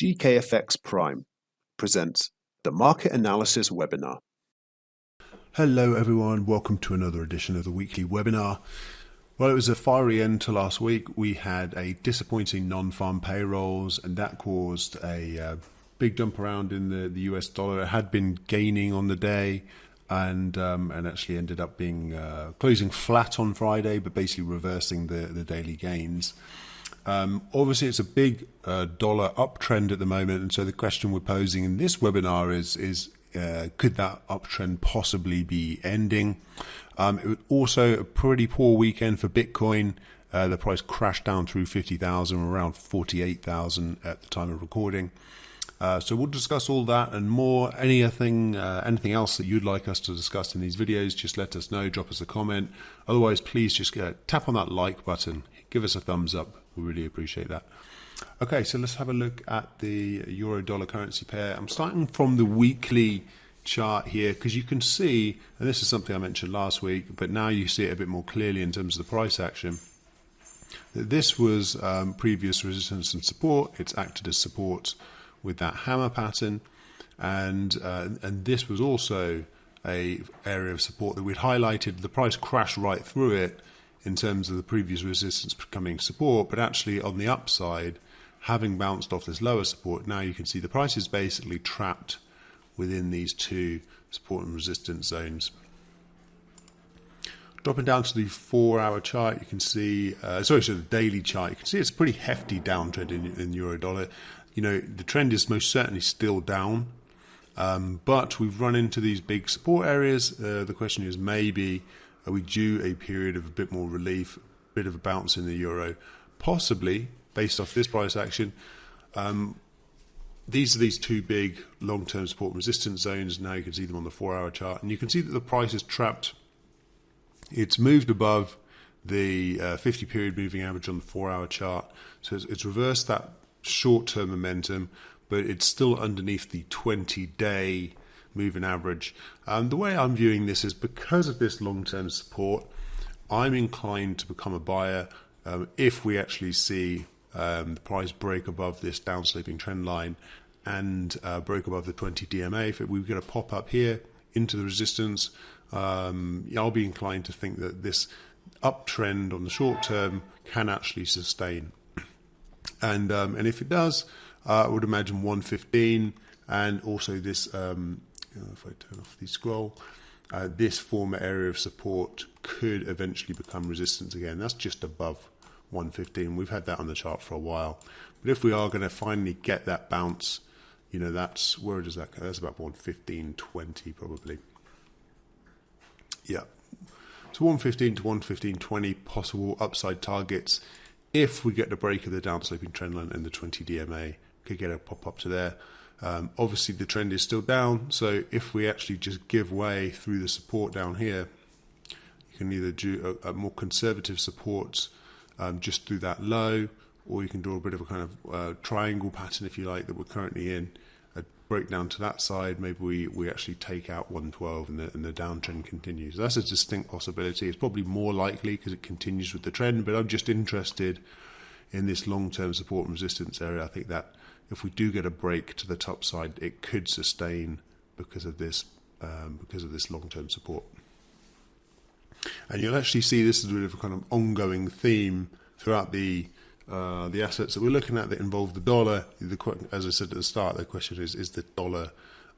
GKFX Prime presents the Market Analysis Webinar. Hello everyone, welcome to another edition of the weekly webinar. Well, it was a fiery end to last week. We had a disappointing non-farm payrolls, and that caused a big jump around in the US dollar. It had been gaining on the day and actually ended up being closing flat on Friday, but basically reversing the daily gains. Obviously, it's a big dollar uptrend at the moment, and so the question we're posing in this webinar is could that uptrend possibly be ending? It was also a pretty poor weekend for Bitcoin. The price crashed down through 50,000, around 48,000 at the time of recording. So we'll discuss all that and more. Anything else that you'd like us to discuss in these videos, just let us know, drop us a comment. Otherwise, please just tap on that like button, give us a thumbs up. We really appreciate that. Okay, so let's have a look at the euro-dollar currency pair. I'm starting from the weekly chart here because you can see, and this is something I mentioned last week, but now you see it a bit more clearly in terms of the price action, that this was previous resistance and support. It's acted as support with that hammer pattern, and this was also a area of support that we'd highlighted. The price crashed right through it in terms of the previous resistance becoming support, but actually on the upside, having bounced off this lower support, now you can see the price is basically trapped within these two support and resistance zones. Dropping down to the 4-hour chart, you can see, the daily chart, you can see it's a pretty hefty downtrend in euro dollar. You know, the trend is most certainly still down, but we've run into these big support areas. The question is, maybe are we due a period of a bit more relief, a bit of a bounce in the euro? Possibly, based off this price action. These are these two big long-term support and resistance zones. Now you can see them on the 4-hour chart, and you can see that the price is trapped. It's moved above the 50-period moving average on the 4-hour chart, so it's reversed that short-term momentum, but it's still underneath the 20-day moving average. The way I'm viewing this is, because of this long-term support, I'm inclined to become a buyer if we actually see the price break above this downsloping trend line and break above the 20 DMA. If we get a pop up here into the resistance, I'll be inclined to think that this uptrend on the short term can actually sustain. And if it does, I would imagine 115, and also this, if I turn off the scroll, this former area of support could eventually become resistance again. That's just above 115. We've had that on the chart for a while. But if we are going to finally get that bounce, you know, that's, where does that go? That's about 115.20 probably. Yeah. So 115 to 115.20 possible upside targets. If we get the break of the downsloping trend line and the 20 DMA, could get a pop up to there. Obviously the trend is still down, so if we actually just give way through the support down here, you can either do a more conservative support just through that low, or you can draw a bit of a kind of triangle pattern, if you like, that we're currently in. A breakdown to that side, maybe we actually take out 112 and the downtrend continues. That's a distinct possibility. It's probably more likely because it continues with the trend, but I'm just interested in this long-term support and resistance area. I think that if we do get a break to the top side, it could sustain because of this long-term support. And you'll actually see this is a bit of a kind of ongoing theme throughout the assets that we're looking at that involve the dollar. As I said at the start, the question is the dollar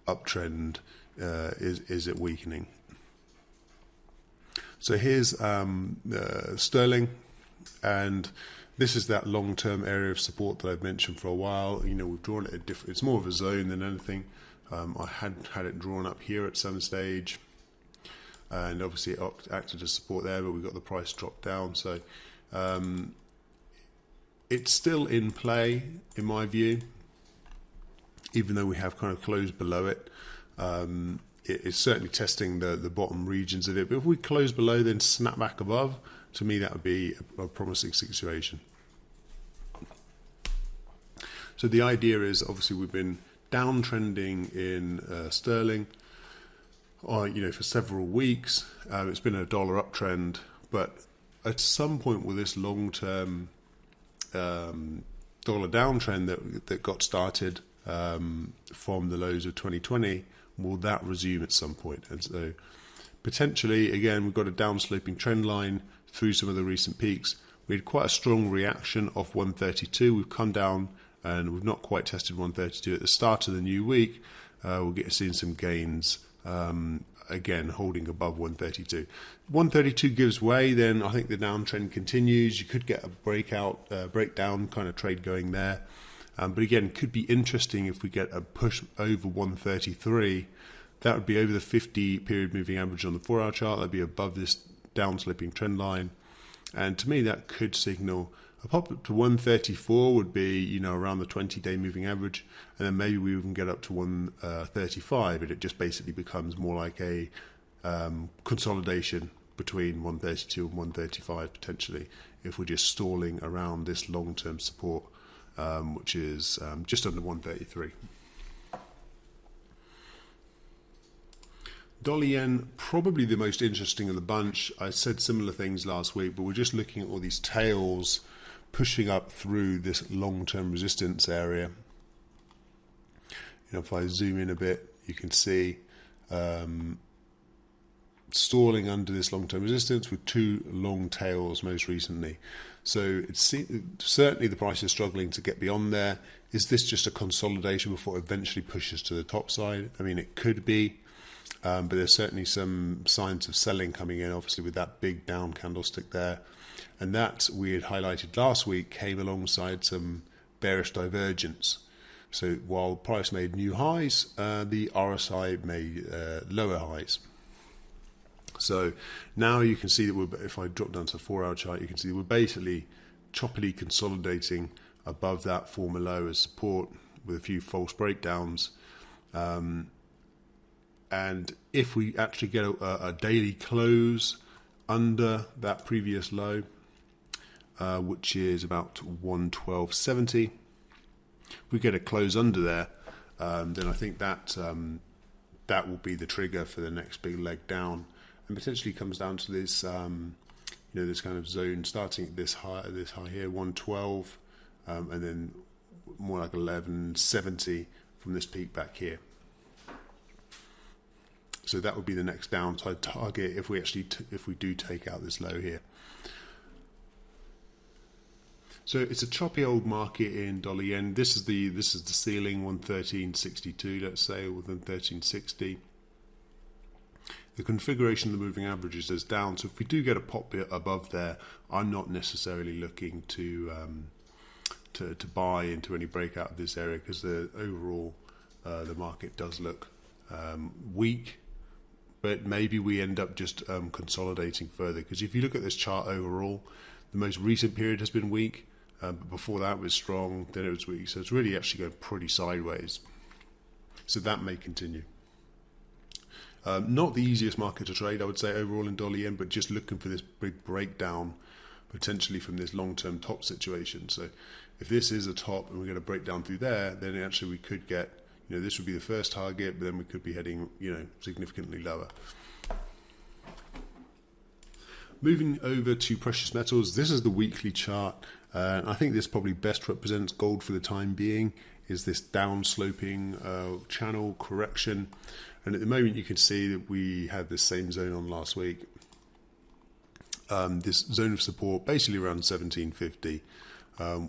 uptrend, is it weakening? So here's sterling, and this is that long-term area of support that I've mentioned for a while. You know, we've drawn it it's more of a zone than anything. I had it drawn up here at some stage, and obviously it acted as support there, but we got the price dropped down. So it's still in play, in my view, even though we have kind of closed below it. It's certainly testing the bottom regions of it, but if we close below, then snap back above, to me that would be a promising situation. So the idea is, obviously we've been downtrending in sterling, you know, for several weeks. It's been a dollar uptrend, but at some point with this long-term dollar downtrend that got started from the lows of 2020, will that resume at some point? And so potentially, again, we've got a downsloping trend line through some of the recent peaks. We had quite a strong reaction off 132. We've come down and we've not quite tested 132 at the start of the new week. We'll get seeing some gains, again, holding above 132. 132 gives way, then I think the downtrend continues. You could get a breakdown kind of trade going there. But again, it could be interesting if we get a push over 133. That would be over the 50 period moving average on the 4-hour chart. That'd be above this downsloping trend line. And to me, that could signal a pop up to 134 would be, around the 20-day moving average. And then maybe we even get up to 135. And it just basically becomes more like a consolidation between 132 and 135 potentially, if we're just stalling around this long-term support, which is just under 133. Dollar yen, probably the most interesting of the bunch. I said similar things last week, but we're just looking at all these tails pushing up through this long-term resistance area. If I zoom in a bit, you can see stalling under this long-term resistance with two long tails most recently. So it's certainly the price is struggling to get beyond there. Is this just a consolidation before it eventually pushes to the top side? I mean, it could be. But there's certainly some signs of selling coming in, obviously, with that big down candlestick there. And that, we had highlighted last week, came alongside some bearish divergence. So while price made new highs, the RSI made lower highs. So now you can see that if I drop down to the 4-hour chart, you can see we're basically choppily consolidating above that former low as support with a few false breakdowns. And if we actually get a daily close under that previous low, which is about 112.70, we get a close under there, then I think that that will be the trigger for the next big leg down, and potentially comes down to this, this kind of zone starting at this high here, 112, and then more like 11.70 from this peak back here. So that would be the next downside target if we do take out this low here. So it's a choppy old market in dollar yen. This is the ceiling, 113.62, let's say, or 113.60. The configuration of the moving averages is down. So if we do get a pop above there, I'm not necessarily looking to buy into any breakout of this area, because the overall the market does look weak. But maybe we end up just consolidating further, because if you look at this chart overall, the most recent period has been weak, but before that was strong, then it was weak. So it's really actually going pretty sideways. So that may continue. Not the easiest market to trade, I would say, overall in dollar yen, but just looking for this big breakdown, potentially from this long-term top situation. So if this is a top and we're going to break down through there, then actually we could get, this would be the first target, but then we could be heading, significantly lower. Moving over to precious metals, this is the weekly chart. I think this probably best represents gold for the time being, is this down-sloping channel correction. And at the moment you can see that we had this same zone on last week. This zone of support basically around 1750,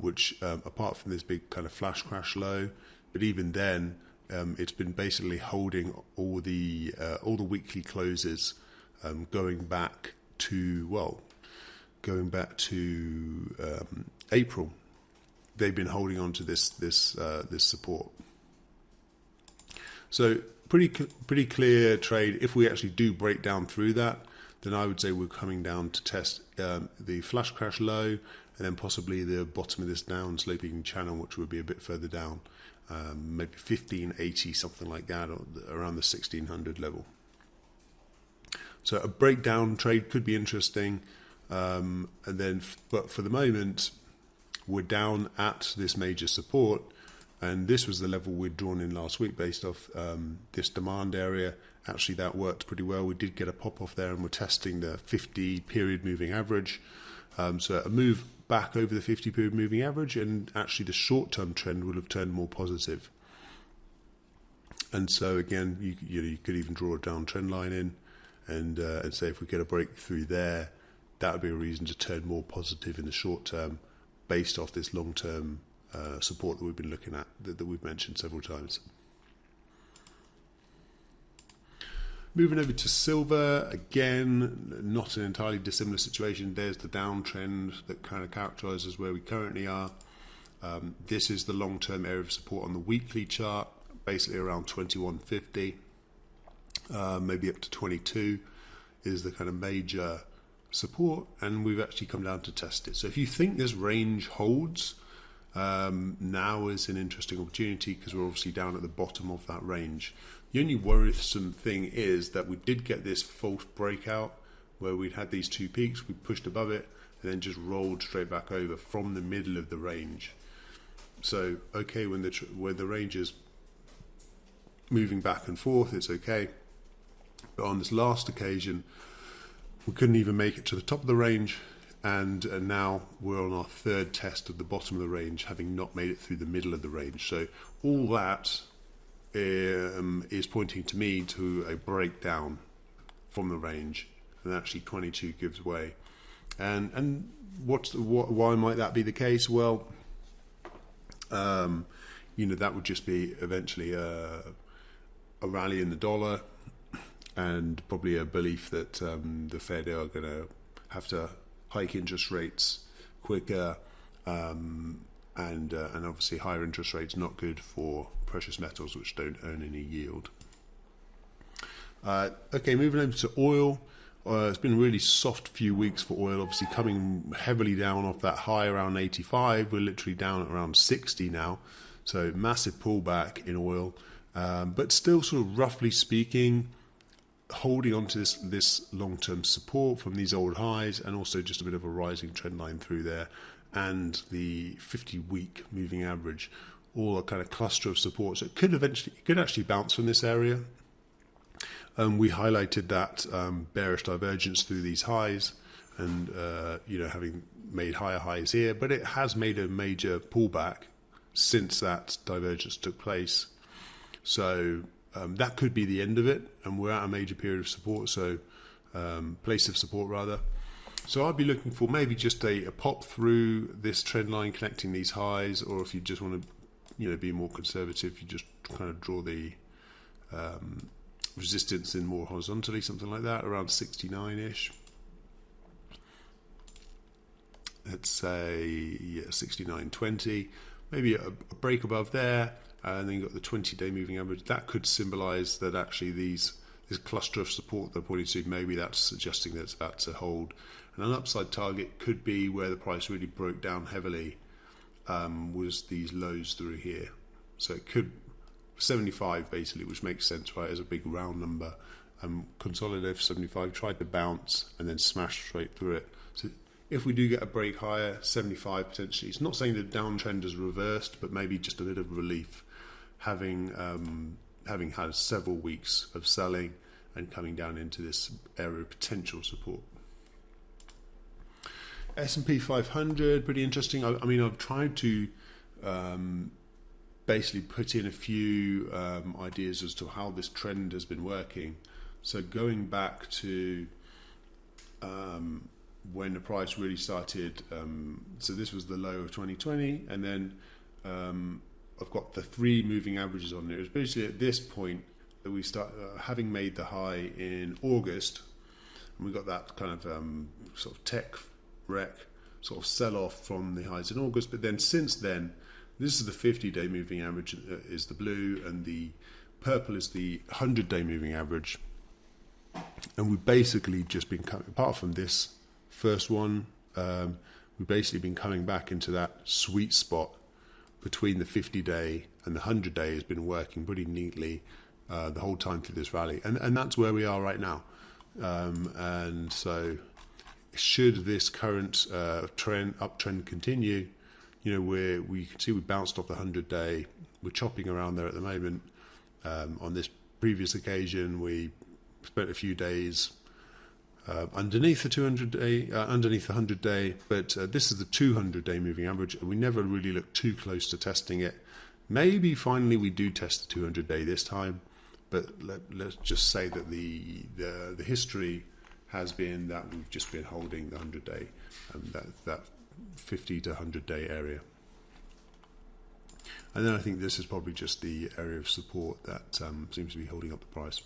which apart from this big kind of flash crash low, but even then, it's been basically holding all the weekly closes going back to April. They've been holding on to this support. So pretty clear trade. If we actually do break down through that, then I would say we're coming down to test the flash crash low, and then possibly the bottom of this down sloping channel, which would be a bit further down. Maybe 1580, something like that, or around the 1600 level. So a breakdown trade could be interesting, but for the moment, we're down at this major support, and this was the level we'd drawn in last week based off this demand area. Actually, that worked pretty well. We did get a pop off there, and we're testing the 50 period moving average. So a move back over the 50-period moving average, and actually the short-term trend will have turned more positive. And so again, you could even draw a downtrend line in, and say if we get a breakthrough there, that would be a reason to turn more positive in the short term, based off this long-term support that we've been looking at, that we've mentioned several times. Moving over to silver, again, not an entirely dissimilar situation. There's the downtrend that kind of characterizes where we currently are. This is the long-term area of support on the weekly chart, basically around 2150, maybe up to 22 is the kind of major support, and we've actually come down to test it. So if you think this range holds, now is an interesting opportunity, because we're obviously down at the bottom of that range. The only worrisome thing is that we did get this false breakout where we'd had these two peaks, we pushed above it, and then just rolled straight back over from the middle of the range. So, okay, when the range is moving back and forth, it's okay. But on this last occasion, we couldn't even make it to the top of the range, and now we're on our third test at the bottom of the range, having not made it through the middle of the range. So all that is pointing to me to a breakdown from the range, and actually 22 gives way. And why might that be the case? Well, that would just be eventually a rally in the dollar, and probably a belief that the Fed are going to have to hike interest rates quicker, and obviously higher interest rates not good for precious metals, which don't earn any yield. Okay, moving over to oil. It's been a really soft few weeks for oil, obviously coming heavily down off that high around 85. We're literally down at around 60 now, so massive pullback in oil, but still sort of roughly speaking holding on to this long-term support from these old highs, and also just a bit of a rising trend line through there, and the 50-week moving average, all a kind of cluster of support. So it could actually bounce from this area. We highlighted that bearish divergence through these highs, and having made higher highs here, but it has made a major pullback since that divergence took place. So that could be the end of it, and we're at a major period of support, so place of support rather. So I'd be looking for maybe just a pop through this trend line connecting these highs, or if you just want to be more conservative, you just kind of draw the resistance in more horizontally, something like that, around 69-ish. Let's say 69.20, maybe a break above there, and then you've got the 20-day moving average. That could symbolize that actually this cluster of support they're pointing to, maybe that's suggesting that it's about to hold. And an upside target could be where the price really broke down heavily, was these lows through here. So it could 75 basically, which makes sense, right, as a big round number. Consolidated for 75, tried to bounce and then smashed straight through it. So if we do get a break higher, 75 potentially. It's not saying the downtrend is reversed, but maybe just a bit of relief, having had several weeks of selling and coming down into this area of potential support. S&P 500, pretty interesting. I mean, I've tried to basically put in a few ideas as to how this trend has been working. So going back to when the price really started, so this was the low of 2020, and then I've got the three moving averages on there. It was basically at this point that we start having made the high in August, and we got that kind of sort of tech wreck sort of sell off from the highs in August. But then since then, this is the 50-day moving average is the blue, and the purple is the 100-day moving average. And we've basically just been coming, apart from this first one, we've basically been coming back into that sweet spot between the 50-day and the 100-day. Has been working pretty neatly the whole time through this rally, and that's where we are right now. And so should this current uptrend continue, we can see we bounced off the 100-day. We're chopping around there at the moment. On this previous occasion, we spent a few days underneath the 200-day, underneath the 100-day, but this is the 200-day moving average, and we never really look too close to testing it. Maybe finally we do test the 200-day this time, but let's just say that the history has been that we've just been holding the 100-day, that 50 to 100-day area. And then I think this is probably just the area of support that seems to be holding up the price.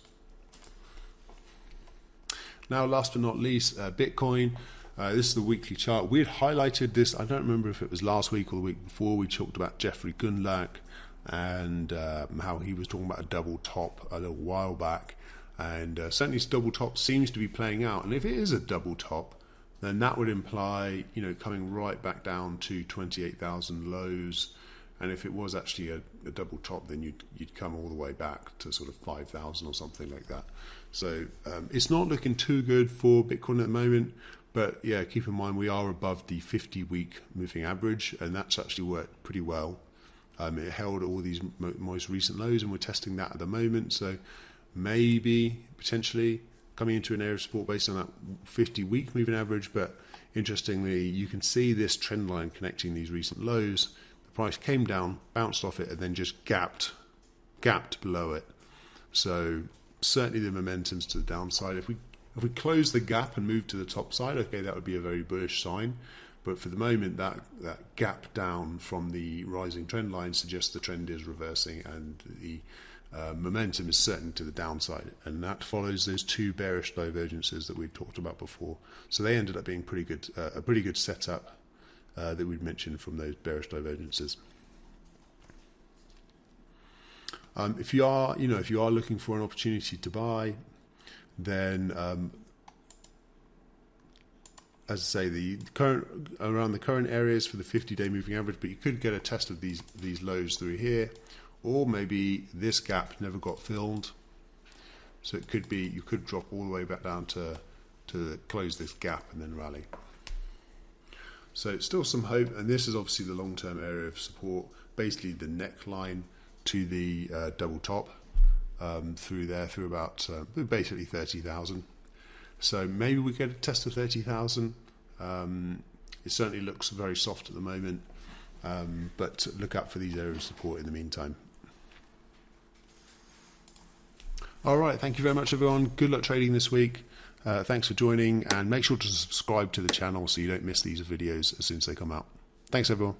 Now, last but not least, Bitcoin. This is the weekly chart. We had highlighted this, I don't remember if it was last week or the week before. We talked about Jeffrey Gundlach and how he was talking about a double top a little while back. And certainly this double top seems to be playing out. And if it is a double top, then that would imply, you know, coming right back down to 28,000 lows. And if it was actually a double top, then you'd come all the way back to sort of 5,000 or something like that. So it's not looking too good for Bitcoin at the moment. But yeah, keep in mind we are above the 50-week moving average, and that's actually worked pretty well. It held all these most recent lows, and we're testing that at the moment. So maybe potentially coming into an area of support based on that 50-week moving average. But interestingly, you can see this trend line connecting these recent lows. Price came down, bounced off it, and then just gapped below it. So certainly the momentum's to the downside. If we close the gap and move to the top side, okay, that would be a very bullish sign. But for the moment, that gap down from the rising trend line suggests the trend is reversing, and the momentum is certain to the downside. And that follows those two bearish divergences that we talked about before. So they ended up being pretty good, a pretty good setup. That we'd mentioned from those bearish divergences. If you are looking for an opportunity to buy, then as I say, around the current areas for the 50-day moving average, but you could get a test of these lows through here, or maybe this gap never got filled. So it could be you could drop all the way back down to close this gap and then rally. So still some hope, and this is obviously the long-term area of support, basically the neckline to the double top through there, through about basically 30,000. So maybe we get a test of 30,000. It certainly looks very soft at the moment, but look out for these areas of support in the meantime. All right, thank you very much, everyone. Good luck trading this week. Thanks for joining, and make sure to subscribe to the channel so you don't miss these videos as soon as they come out. Thanks, everyone.